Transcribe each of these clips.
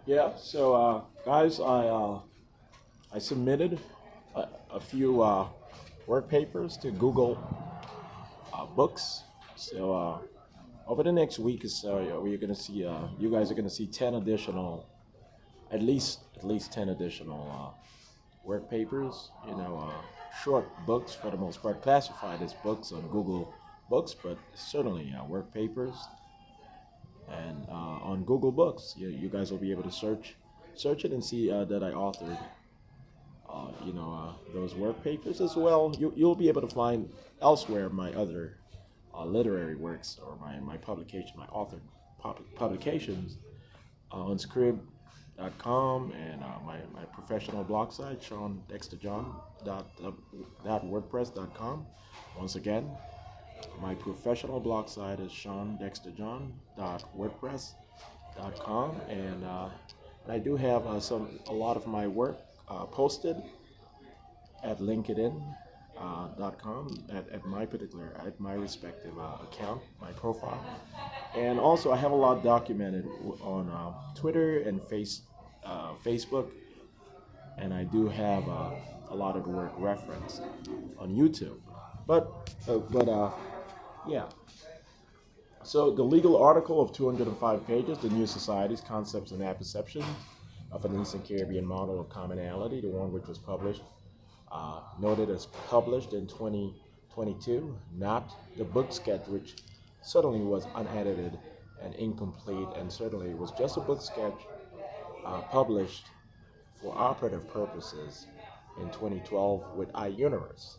Yeah, so guys, I submitted a few work papers to Google Books. So over the next week or so, we're gonna see you guys are gonna see 10 additional, at least 10 additional work papers. Short books for the most part, classified as books on Google Books, but certainly work papers. And on Google Books, you guys will be able to search it and see that I authored those work papers as well. You'll be able to find elsewhere my other literary works or my publication, my authored publications on Scrib.com and my professional blog site, Shawn Dexter John .wordpress.com. Once again, my professional blog site is ShawnDexterJohn.wordpress.com, and I do have a lot of my work posted at LinkedIn.com at my respective account, my profile, and also I have a lot documented on Twitter and Facebook, and I do have a lot of work referenced on YouTube, but yeah. So the legal article of 205 pages, The New Societies, Concepts, and Apperceptions of an Eastern Caribbean Model of Commonality, the one which was noted as published in 2022, not the book sketch, which certainly was unedited and incomplete, and certainly was just a book sketch published for operative purposes in 2012 with iUniverse.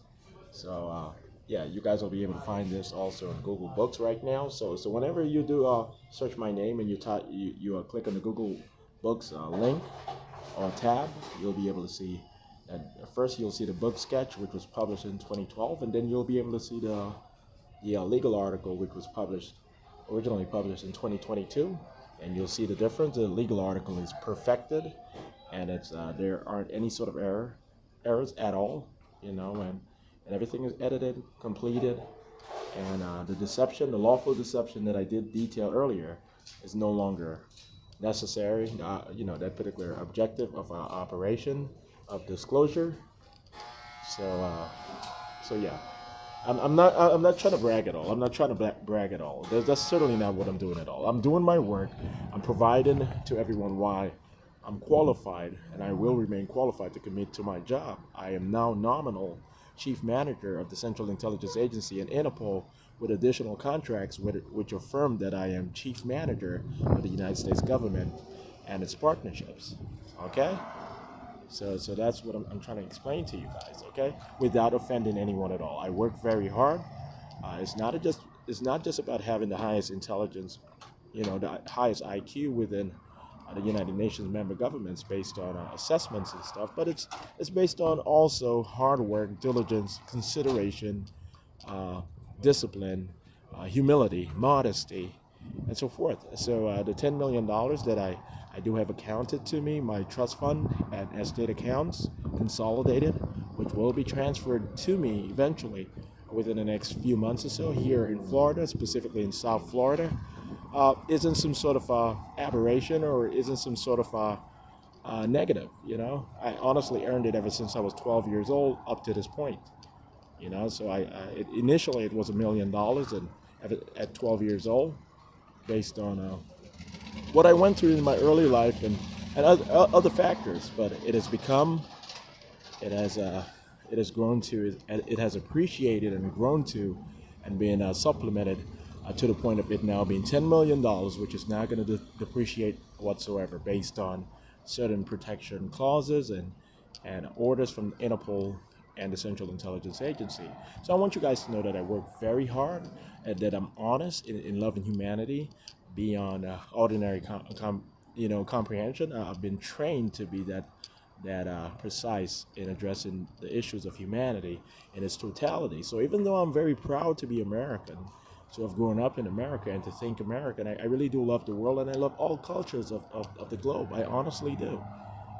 So yeah, you guys will be able to find this also in Google Books right now. So whenever you do search my name and you click on the Google Books link or tab, you'll be able to see that. First, you'll see the book sketch, which was published in 2012, and then you'll be able to see the legal article, which was originally published in 2022, and you'll see the difference. The legal article is perfected, and there aren't any sort of errors at all, and everything is edited, completed, and the lawful deception that I did detail earlier is no longer necessary. That particular objective of our operation of disclosure. So yeah, I'm not trying to brag at all. I'm not trying to brag at all. That's certainly not what I'm doing at all. I'm doing my work. I'm providing to everyone why I'm qualified, and I will remain qualified to commit to my job. I am now nominal chief manager of the Central Intelligence Agency and Interpol, with additional contracts which affirm that I am chief manager of the United States government and its partnerships. Okay? So that's what I'm trying to explain to you guys, okay? Without offending anyone at all. I work very hard. It's not just about having the highest intelligence, the highest IQ within the United Nations member governments based on assessments and stuff, but it's based on also hard work, diligence, consideration, discipline, humility, modesty, and so forth. So the $10 million that I do have accounted to me, my trust fund and estate accounts, consolidated, which will be transferred to me eventually within the next few months or so here in Florida, specifically in South Florida, isn't some sort of aberration or isn't some sort of negative. I honestly earned it ever since I was 12 years old up to this point. So initially it was $1 million, and at 12 years old, based on what I went through in my early life and other factors, but it has grown to, it has appreciated and grown to, and been supplemented to the point of it now being $10 million, which is not going to depreciate whatsoever based on certain protection clauses and orders from Interpol and the Central Intelligence Agency. So I want you guys to know that I work very hard and that I'm honest in loving humanity beyond ordinary comprehension. I've been trained to be that precise in addressing the issues of humanity in its totality. So even though I'm very proud to be American, to have grown up in America and to think American, I really do love the world, and I love all cultures of the globe. I honestly do.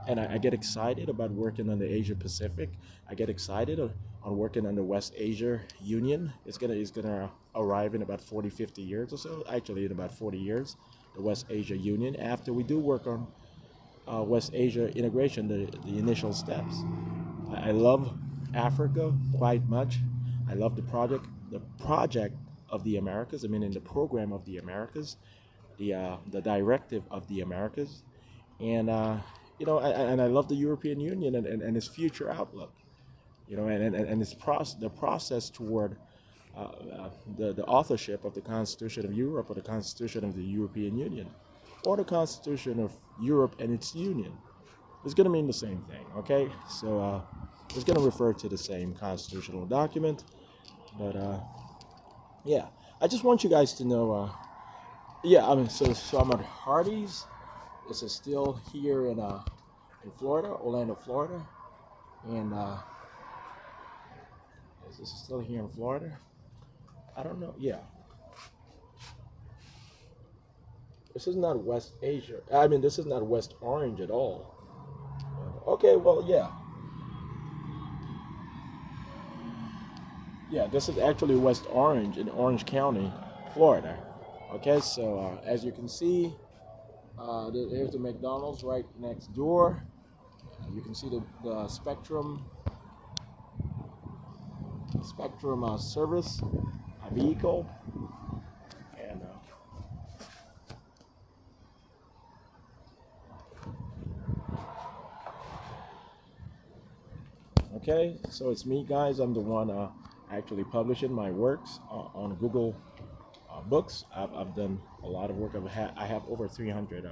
And I get excited about working on the Asia Pacific. I get excited on working on the West Asia Union. It's gonna arrive in about 40, 50 years or so. Actually, in about 40 years, the West Asia Union. After we do work on West Asia integration, the initial steps. I love Africa quite much. I love the project of the Americas. I mean, in the program of the Americas, the directive of the Americas, and and I love the European Union and its future outlook. And its the process toward the authorship of the Constitution of Europe or the Constitution of the European Union or the Constitution of Europe and its union. It's going to mean the same thing, okay? So it's going to refer to the same constitutional document. But yeah, I just want you guys to know. Yeah, I mean, so I'm at Hardee's. This is still here in Florida, Orlando, Florida, and this is still here in Florida. I don't know. Yeah, this is not West Asia. I mean, this is not West Orange at all. Okay, well, yeah. Yeah, this is actually West Orange in Orange County, Florida. Okay, so as you can see, there's the McDonald's right next door. You can see the Spectrum service vehicle, and okay, so it's me, guys. I'm the one actually publishing my works on Google Books. I've done a lot of work. I have over 300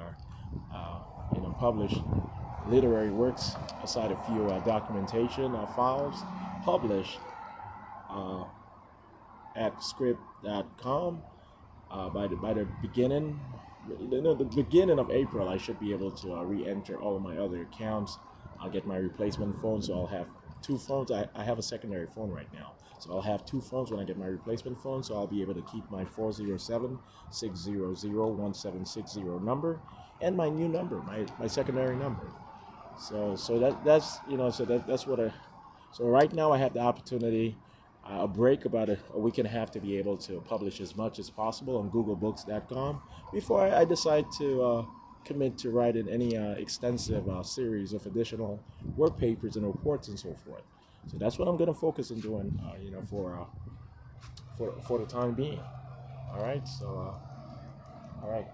published literary works, aside a few documentation files published at script.com by the beginning. The beginning of April, I should be able to re-enter all of my other accounts. I'll get my replacement phone, so I'll have two phones. I have a secondary phone right now, so I'll have two phones when I get my replacement phone, so I'll be able to keep my 407-600-1760 number and my new number, my secondary number. So that's that's what so right now I have the opportunity, a break about a week and a half, to be able to publish as much as possible on googlebooks.com before I decide to commit to writing any extensive series of additional work papers and reports and so forth. So that's what I'm going to focus on doing, for the time being. All right. So, all right.